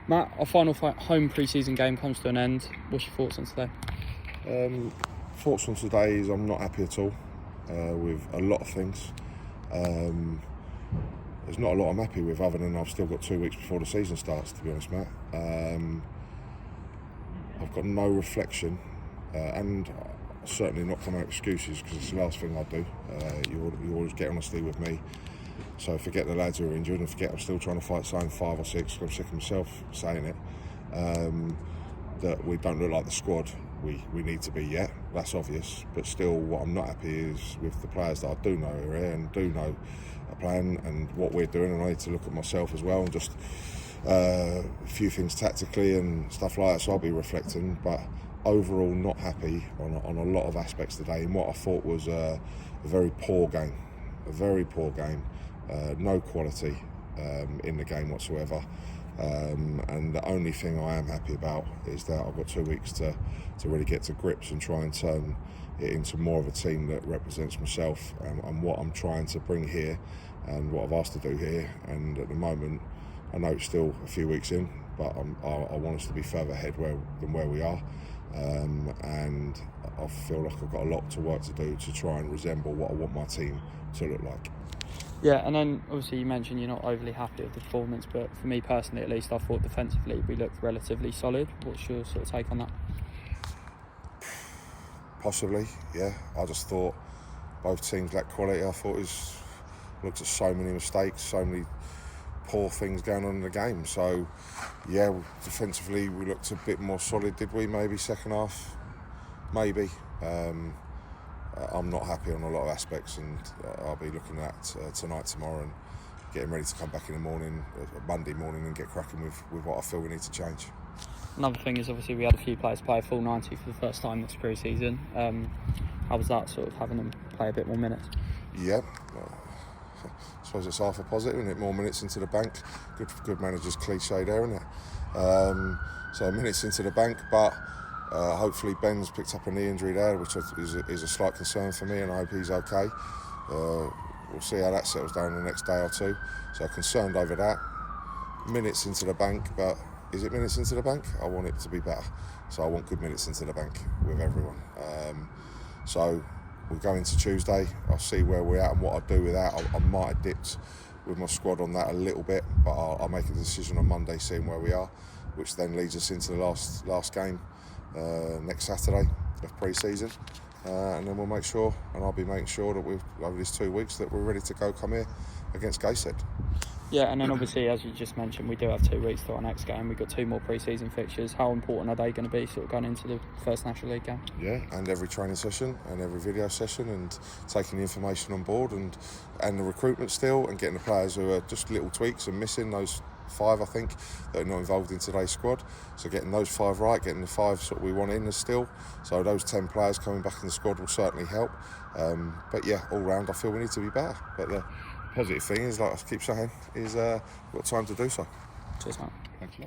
Matt, our final home pre-season game comes to an end. What's your thoughts on today? Thoughts on today is I'm not happy at all with a lot of things. There's not a lot I'm happy with other than I've still got 2 weeks before the season starts, to be honest, Matt. I've got no reflection and certainly not come out with excuses, because it's the last thing I do. You always get honesty with me. So forget the lads who are injured, and forget I'm still trying to fight sign 5 or 6, I'm sick of myself saying it, that we don't look like the squad we need to be yet. That's obvious, but still what I'm not happy is with the players that I do know are here and do know a plan and what we're doing, and I need to look at myself as well and just a few things tactically and stuff like that, so I'll be reflecting. But overall not happy on a lot of aspects today in what I thought was a very poor game. No quality in the game whatsoever, and the only thing I am happy about is that I've got 2 weeks to really get to grips and try and turn it into more of a team that represents myself and what I'm trying to bring here and what I've asked to do here. And at the moment, I know it's still a few weeks in, but I want us to be further ahead than where we are, and I feel like I've got a lot to work to do to try and resemble what I want my team to look like. Yeah, and then obviously you mentioned you're not overly happy with the performance, but for me personally at least, I thought defensively we looked relatively solid. What's your sort of take on that? Possibly, yeah. I just thought both teams lacked quality. I thought looked at so many mistakes, so many poor things going on in the game. So, yeah, defensively we looked a bit more solid, did we? Maybe second half, maybe. I'm not happy on a lot of aspects, and I'll be looking at tonight, tomorrow, and getting ready to come back in the morning, Monday morning, and get cracking with what I feel we need to change. Another thing is obviously we had a few players play a full 90 for the first time this pre-season. How was that, sort of having them play a bit more minutes? Yeah, I suppose it's half a positive, isn't it? More minutes into the bank. Good manager's cliche there, isn't it? So minutes into the bank, but hopefully Ben's picked up a knee injury there, which is a slight concern for me, and I hope he's okay. We'll see how that settles down in the next day or two. So concerned over that. Minutes into the bank, but is it minutes into the bank? I want it to be better. So I want good minutes into the bank with everyone. So we'll go into Tuesday. I'll see where we're at and what I do with that. I might have dipped with my squad on that a little bit, but I'll make a decision on Monday, seeing where we are, which then leads us into the last game next Saturday of pre-season, and then we'll make sure, and I'll be making sure that we've over these 2 weeks that we're ready to go come here against Gateshead. Yeah, and then obviously, as you just mentioned, we do have 2 weeks to our next game. We've got 2 more pre-season fixtures. How important are they going to be sort of going into the first National League game? Yeah, and every training session and every video session, and taking the information on board, and the recruitment still, and getting the players who are just little tweaks and missing those 5, I think, that are not involved in today's squad. So getting those 5 right, getting the 5 sort of we want in still. So those 10 players coming back in the squad will certainly help. But yeah, all round I feel we need to be better. But the positive thing is, like I keep saying, is we've got time to do so. Cheers, mate. Thank you.